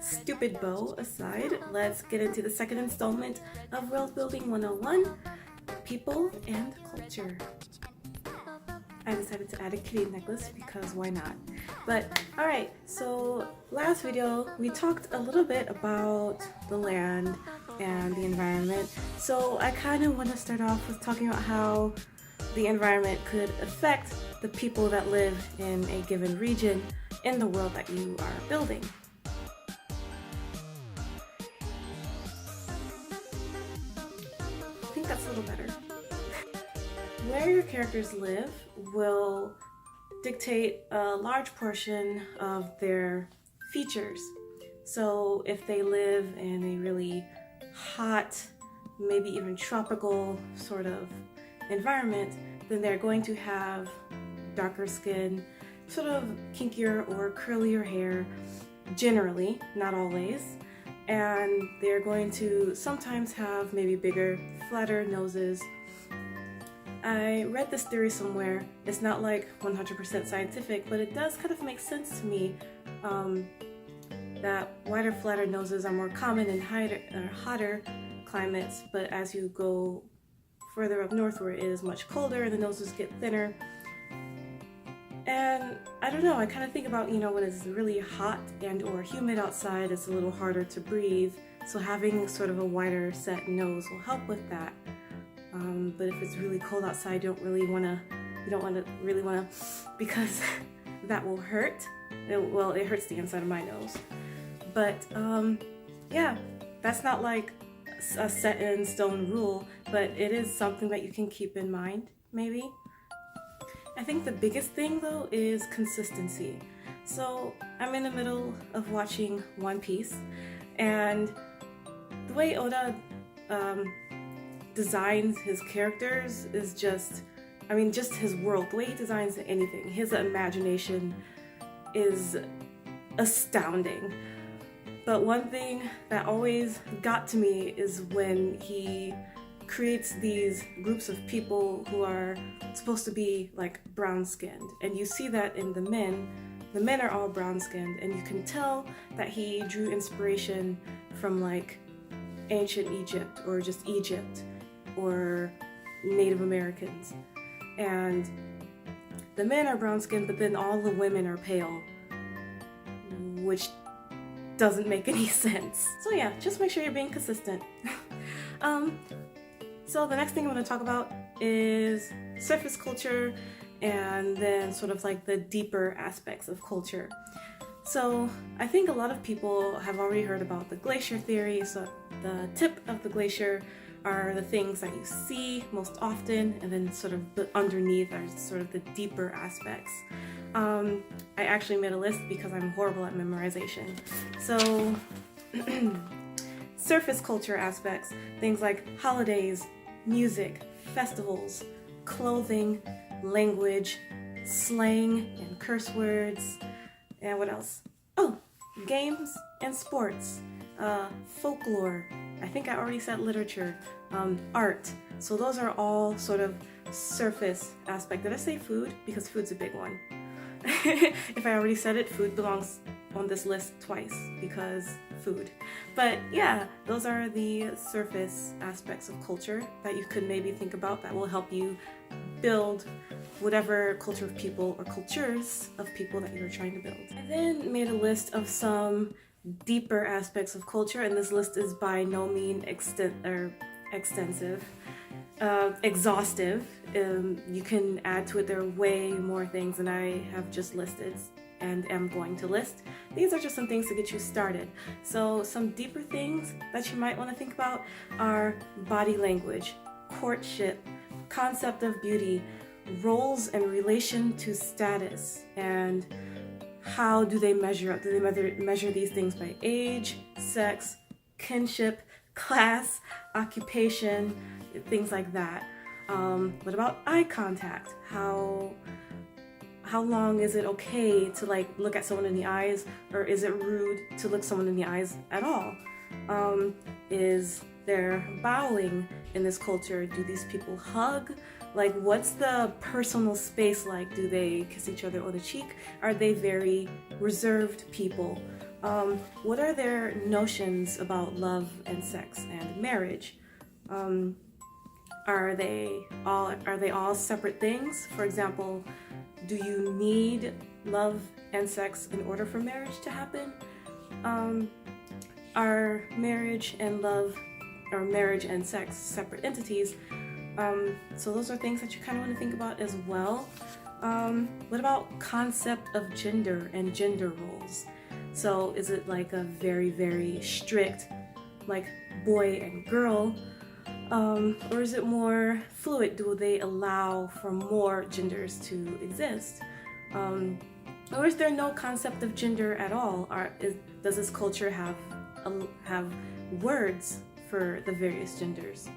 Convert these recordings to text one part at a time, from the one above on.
stupid bow aside, let's get into the second installment of World Building 101, People and Culture. I decided to add a kitty necklace because why not? But alright, so last video we talked a little bit about the land and the environment. So I kind of want to start off with talking about how the environment could affect the people that live in a given region in the world that you are building. I think that's a little better. Where your characters live will dictate a large portion of their features. So if they live in a really hot, maybe even tropical sort of environment, then they're going to have darker skin, sort of kinkier or curlier hair, generally, not always. And they're going to sometimes have maybe bigger, flatter noses. I read this theory somewhere. It's not like 100% scientific, but it does kind of make sense to me that wider, flatter noses are more common in hotter climates, but as you go further up north where it is much colder, the noses get thinner. And I don't know, I kind of think about, when it's really hot and or humid outside, it's a little harder to breathe. So having sort of a wider set nose will help with that. But if it's really cold outside, you don't really want to, because that will hurt. It hurts the inside of my nose. But yeah, that's not like a set in stone rule, but it is something that you can keep in mind, maybe. I think the biggest thing though is consistency. So I'm in the middle of watching One Piece, and the way Oda designs his characters is just his world, the way he designs anything, his imagination is astounding. But one thing that always got to me is when he creates these groups of people who are supposed to be like brown-skinned, and you see that in the men. The men are all brown-skinned, and you can tell that he drew inspiration from like ancient Egypt or just Egypt or Native Americans. And the men are brown-skinned, but then all the women are pale, which doesn't make any sense. So yeah, just make sure you're being consistent. So the next thing I want to talk about is surface culture, and then sort of like the deeper aspects of culture. So I think a lot of people have already heard about the glacier theory. So the tip of the glacier are the things that you see most often, and then sort of underneath are sort of the deeper aspects. I actually made a list because I'm horrible at memorization. So surface culture aspects, things like holidays, music, festivals, clothing, language, slang and curse words, and what else? Oh, games and sports, folklore, I think I already said literature, art. So those are all sort of surface aspect. Did I say food? Because food's a big one. If I already said it, food belongs on this list twice because food. But yeah, those are the surface aspects of culture that you could maybe think about that will help you build whatever culture of people or cultures of people that you're trying to build. I then made a list of some deeper aspects of culture, and this list is by no means extensive. Exhaustive. You can add to it. There are way more things than I have just listed and am going to list. These are just some things to get you started. So some deeper things that you might want to think about are body language, courtship, concept of beauty, roles and relation to status, and how do they measure up? Do they measure these things by age, sex, kinship, class, occupation, things like that. What about eye contact? How long is it okay to like look at someone in the eyes, or is it rude to look someone in the eyes at all? Is there bowing in this culture? Do these people hug? Like, what's the personal space like? Do they kiss each other on the cheek? Are they very reserved people? What are their notions about love and sex and marriage? Are they all separate things? For example, do you need love and sex in order for marriage to happen? Are marriage and love, or marriage and sex, separate entities? So those are things that you kind of want to think about as well. What about concept of gender and gender roles? So is it like a very, very strict, like boy and girl? Or is it more fluid? Do they allow for more genders to exist? Or is there no concept of gender at all? Does this culture have words for the various genders?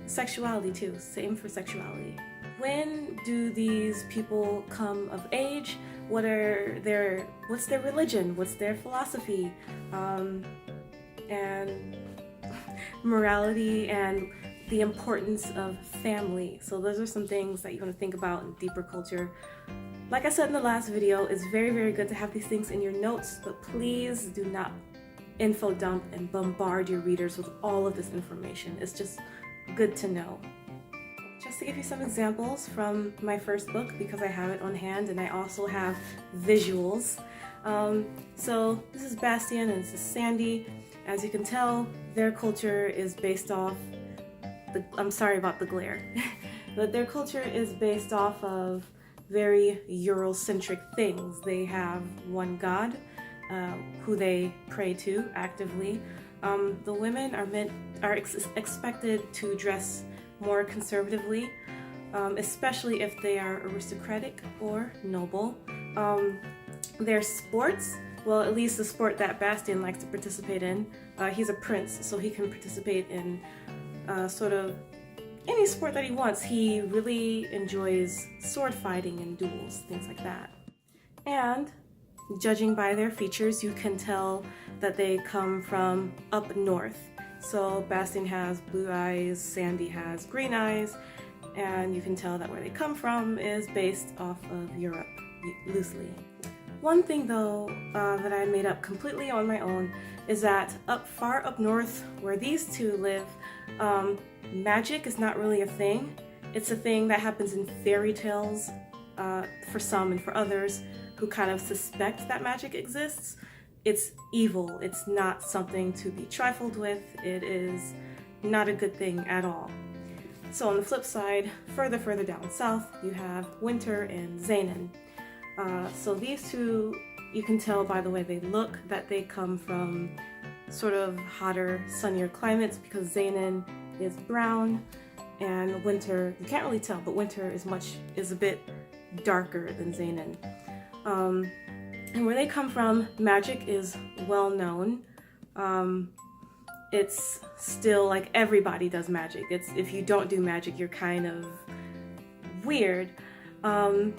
Sexuality too, same for sexuality. When do these people come of age? What's their religion? What's their philosophy? And morality and the importance of family. So those are some things that you want to think about in deeper culture. Like I said in the last video, it's very, very good to have these things in your notes, but please do not info dump and bombard your readers with all of this information. It's just good to know. Just to give you some examples from my first book, because I have it on hand and I also have visuals. So this is Bastian and this is Sandy. As you can tell, their culture is based off I'm sorry about the glare, but their culture is based off of very Eurocentric things. They have one god who they pray to actively. The women are expected to dress more conservatively, especially if they are aristocratic or noble. Their sports, well, at least the sport that Bastian likes to participate in, he's a prince, so he can participate in sort of any sport that he wants. He really enjoys sword fighting and duels, things like that. And judging by their features, you can tell that they come from up north. So Bastian has blue eyes, Sandy has green eyes, and you can tell that where they come from is based off of Europe, loosely. One thing though that I made up completely on my own is that far up north where these two live, magic is not really a thing. It's a thing that happens in fairy tales for some, and for others who kind of suspect that magic exists. It's evil. It's not something to be trifled with. It is not a good thing at all. So on the flip side, further down south, you have Winter and Zainin. So these two, you can tell by the way they look that they come from sort of hotter, sunnier climates, because Zainin is brown and Winter, you can't really tell, but Winter is a bit darker than Zainin. And where they come from, magic is well known. It's still like everybody does magic. If you don't do magic, you're kind of weird. And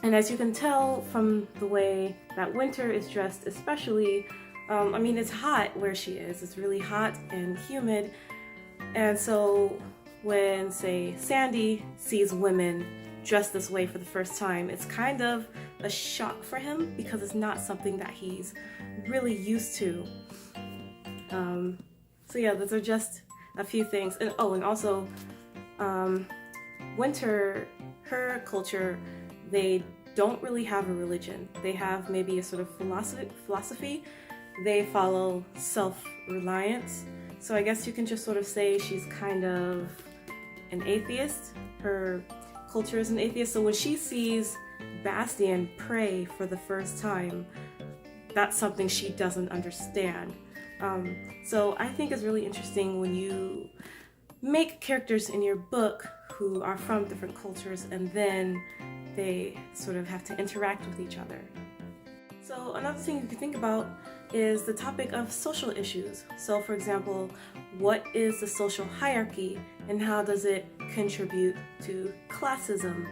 as you can tell from the way that Winter is dressed, especially, I mean, it's hot where she is. It's really hot and humid. And so when, say, Sandy sees women dressed this way for the first time, it's kind of a shock for him because it's not something that he's really used to. So yeah, those are just a few things. And oh, and also, Winter, her culture, they don't really have a religion. They have maybe a sort of philosophy. They follow self-reliance. So I guess you can just sort of say she's kind of an atheist. Her culture is an atheist. So when she sees Bastian pray for the first time, that's something she doesn't understand. So I think it's really interesting when you make characters in your book who are from different cultures and then they sort of have to interact with each other. So another thing you can think about is the topic of social issues. So for example, what is the social hierarchy and how does it contribute to classism?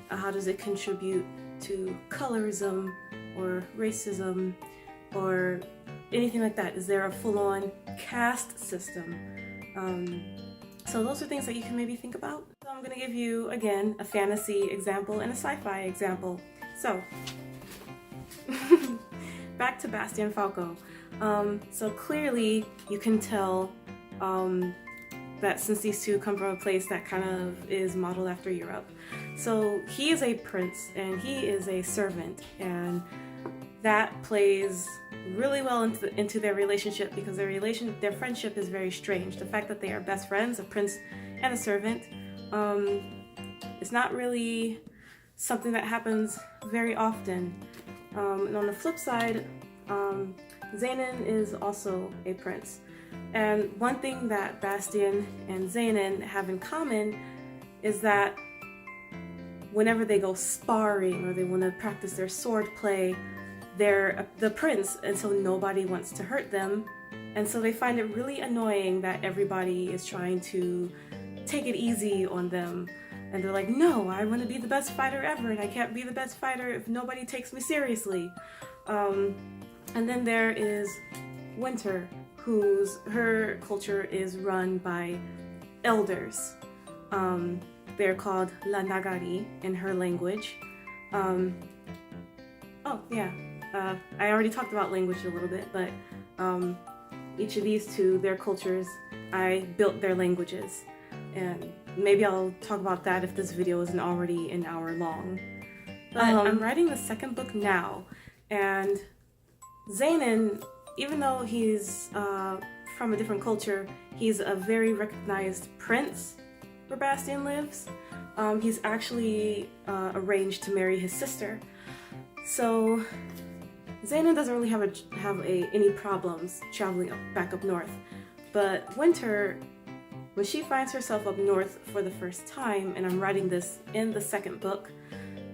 How does it contribute to colorism or racism or anything like that? Is there a full-on caste system? So those are things that you can maybe think about. So I'm going to give you, again, a fantasy example and a sci-fi example. So, back to Bastian Falco. So clearly you can tell that since these two come from a place that kind of is modeled after Europe. So he is a prince and he is a servant, and that plays really well into their relationship, because their friendship is very strange. The fact that they are best friends, a prince and a servant, it's not really something that happens very often. And on the flip side, Zenon is also a prince. And one thing that Bastian and Zenon have in common is that whenever they go sparring or they want to practice their sword play, they're the prince, and so nobody wants to hurt them. And so they find it really annoying that everybody is trying to take it easy on them. And they're like, no, I want to be the best fighter ever, and I can't be the best fighter if nobody takes me seriously. And then there is Winter, her culture is run by elders. They're called La Nagari in her language. I already talked about language a little bit, but each of these two, their cultures, I built their languages. And maybe I'll talk about that if this video isn't already an hour long. But I'm writing the second book now, and Zenon, even though he's from a different culture, he's a very recognized prince where Bastian lives. He's actually arranged to marry his sister. So Zenon doesn't really have any problems traveling back up north. But Winter, when she finds herself up north for the first time, and I'm writing this in the second book,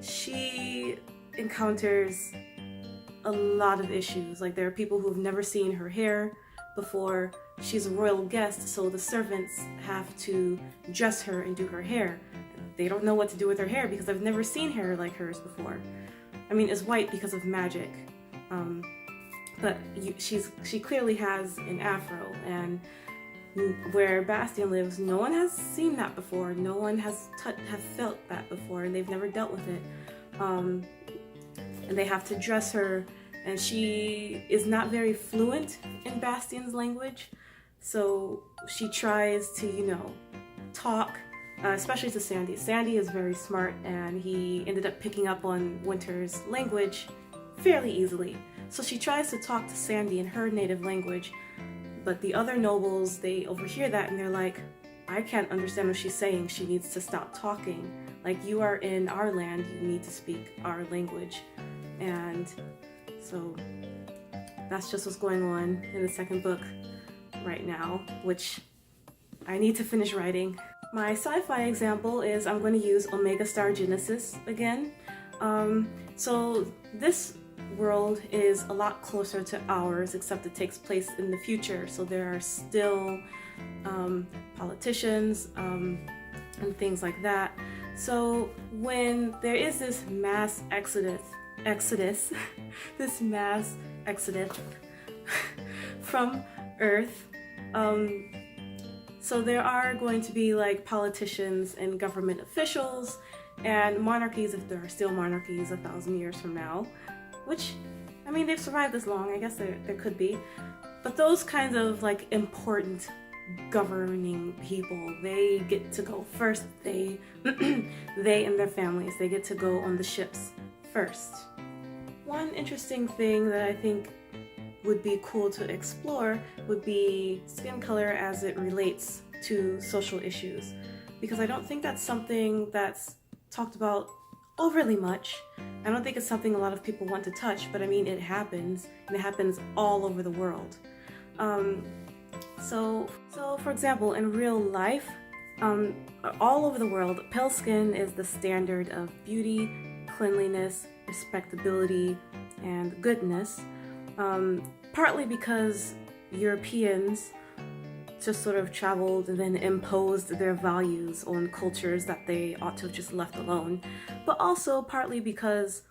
she encounters a lot of issues. Like, there are people who've never seen her hair before. She's a royal guest, so the servants have to dress her and do her hair. They don't know what to do with her hair because I've never seen hair like hers before. I mean, it's white because of magic, but she clearly has an afro, and where Bastian lives, no one has seen that before. No one has felt that before, and they've never dealt with it. And they have to dress her, and she is not very fluent in Bastian's language, so she tries to, talk, especially to Sandy. Sandy is very smart, and he ended up picking up on Winter's language fairly easily. So she tries to talk to Sandy in her native language, but the other nobles, they overhear that and they're like, I can't understand what she's saying. She needs to stop talking. Like, you are in our land, you need to speak our language. And so that's just what's going on in the second book right now, which I need to finish writing. My sci-fi example is I'm going to use Omega Star Genesis again. So this world is a lot closer to ours, except it takes place in the future. So there are still politicians and things like that. So when there is this mass exodus, this mass exodus from Earth, so there are going to be like politicians and government officials and monarchies, if there are still monarchies 1,000 years from now, which, I mean, they've survived this long, I guess there could be. But those kinds of like important governing people, they get to go first. They and their families, they get to go on the ships first. One interesting thing that I think would be cool to explore would be skin color as it relates to social issues, because I don't think that's something that's talked about overly much. I don't think it's something a lot of people want to touch, but I mean, it happens, and it happens all over the world. So for example, in real life, all over the world, pale skin is the standard of beauty, cleanliness, respectability, and goodness. Partly because Europeans just sort of traveled and then imposed their values on cultures that they ought to have just left alone, but also partly because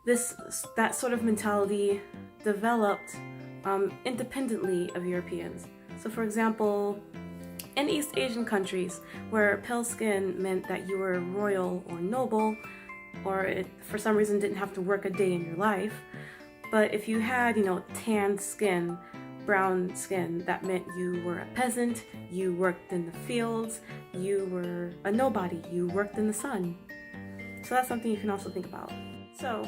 that sort of mentality developed independently of Europeans. So for example, in East Asian countries where pale skin meant that you were royal or noble, or it for some reason didn't have to work a day in your life, But if you had, you know, tanned skin, brown skin, that meant you were a peasant, you worked in the fields, you were a nobody, you worked in the sun. So that's something you can also think about. So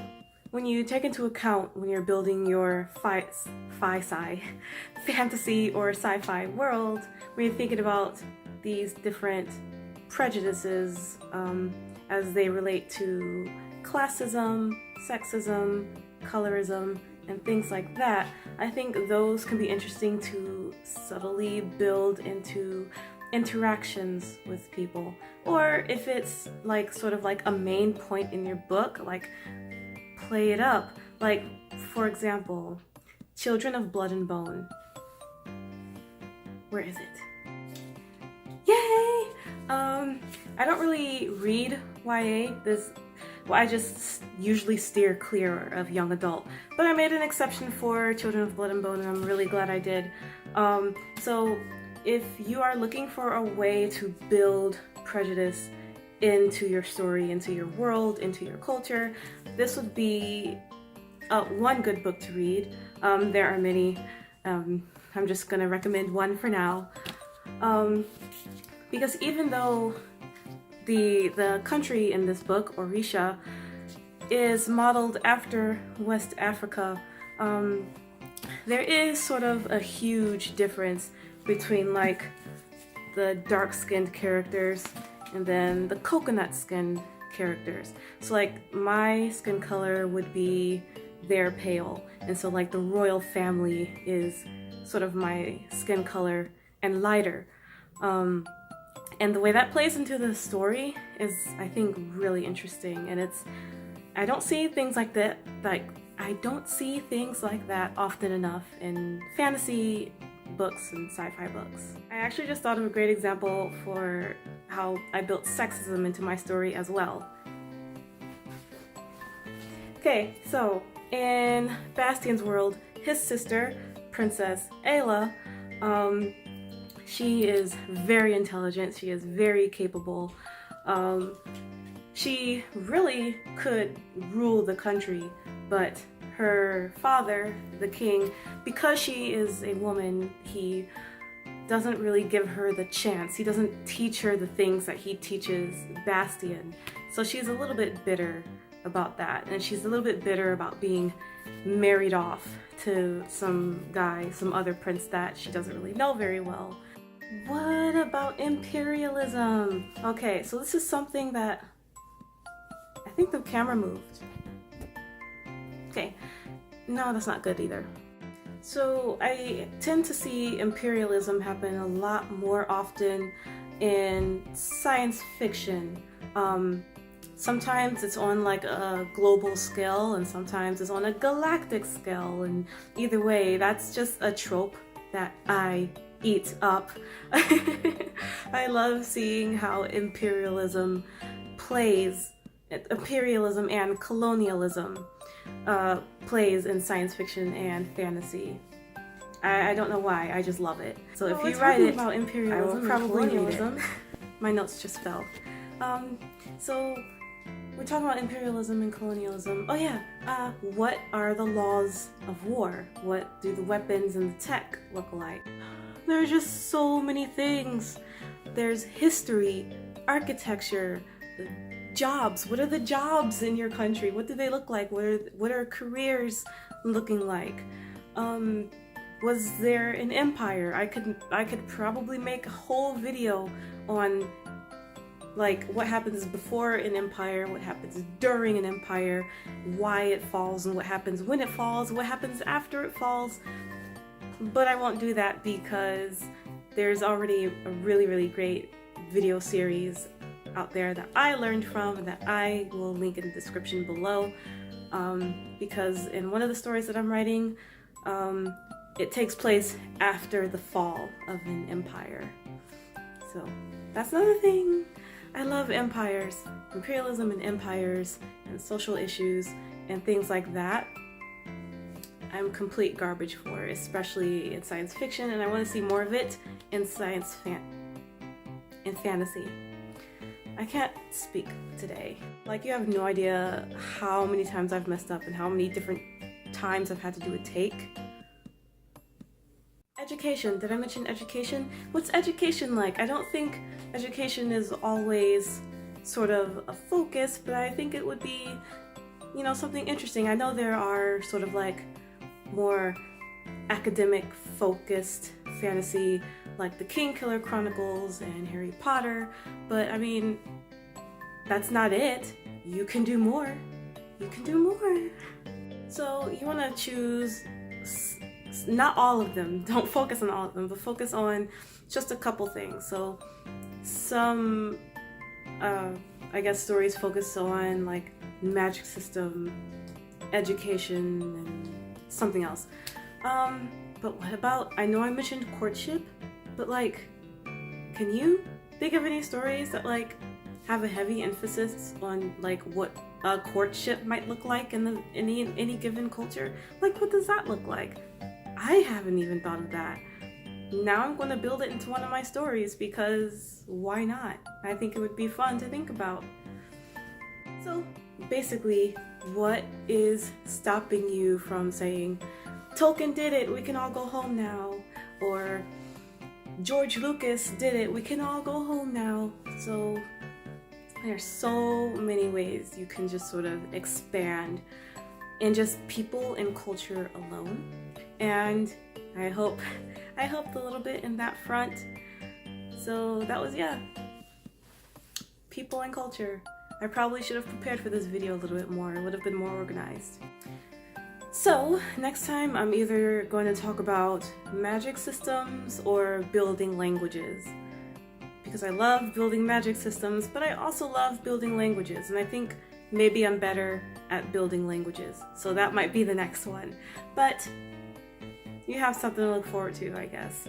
when you take into account when you're building your fantasy or sci-fi world, when you're thinking about these different prejudices as they relate to classism, sexism, colorism, and things like that, I think those can be interesting to subtly build into interactions with people. Or if it's like sort of like a main point in your book, like play it up. Like, for example, Children of Blood and Bone. Where is it? Yay! I don't really read YA. I just usually steer clear of young adult, but I made an exception for Children of Blood and Bone, and I'm really glad I did. So if you are looking for a way to build prejudice into your story, into your world, into your culture, this would be one good book to read. There are many. I'm just gonna recommend one for now, because even though the country in this book, Orisha, is modeled after West Africa, there is sort of a huge difference between like the dark-skinned characters and then the coconut-skinned characters. So like my skin color would be their pale, and so like the royal family is sort of my skin color and lighter. And the way that plays into the story is, I think, really interesting. And I don't see things like that. I don't see things like that often enough in fantasy books and sci-fi books. I actually just thought of a great example for how I built sexism into my story as well. Okay, so in Bastian's world, his sister, Princess Ayla, she is very intelligent, she is very capable. She really could rule the country, but her father, the king, because she is a woman, he doesn't really give her the chance. He doesn't teach her the things that he teaches Bastian. So she's a little bit bitter about that, and she's a little bit bitter about being married off to some guy, some other prince that she doesn't really know very well. What about imperialism? Okay, so this is something that I think the camera moved. Okay, no, that's not good either. So I tend to see imperialism happen a lot more often in science fiction. Sometimes it's on like a global scale, and sometimes it's on a galactic scale, and either way, that's just a trope that I eat up. I love seeing how imperialism and colonialism plays in science fiction and fantasy. I don't know why, I just love it. So if you write it about imperialism, I will probably read it. My notes just fell. So we're talking about imperialism and colonialism. Oh yeah, what are the laws of war? What do the weapons and the tech look like? There's just so many things. There's history, architecture, jobs. What are the jobs in your country? What do they look like? What are careers looking like? Was there an empire? I could probably make a whole video on like what happens before an empire, what happens during an empire, why it falls, and what happens when it falls, what happens after it falls. But I won't do that because there's already a really, really great video series out there that I learned from and that I will link in the description below, because in one of the stories that I'm writing, it takes place after the fall of an empire. So that's another thing. I love empires, imperialism and empires and social issues and things like that. I'm complete garbage for, especially in science fiction, and I want to see more of it in fantasy. I can't speak today. Like, you have no idea how many times I've messed up and how many different times I've had to do a take. Education. Did I mention education? What's education like? I don't think education is always sort of a focus, but I think it would be, you know, something interesting. I know there are sort of like more academic focused fantasy like the Kingkiller Chronicles and Harry Potter, but I mean, that's not it. You can do more. You can do more. So you want to choose not all of them. Don't focus on all of them, but focus on just a couple things. So some, I guess, stories focus on like magic system, education, and something else. But what about, I know I mentioned courtship, but like, can you think of any stories that like have a heavy emphasis on like what a courtship might look like in any given culture? Like, what does that look like? I haven't even thought of that. Now I'm going to build it into one of my stories because why not? I think it would be fun to think about. So basically, what is stopping you from saying, Tolkien did it, we can all go home now, or George Lucas did it, we can all go home now? So there's so many ways you can just sort of expand in just people and culture alone. And I hope I helped a little bit in that front. So that was, yeah, people and culture. I probably should have prepared for this video a little bit more. It would have been more organized. So next time I'm either going to talk about magic systems or building languages. Because I love building magic systems, but I also love building languages. And I think maybe I'm better at building languages. So that might be the next one. But you have something to look forward to, I guess.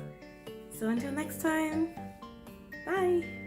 So until next time, bye!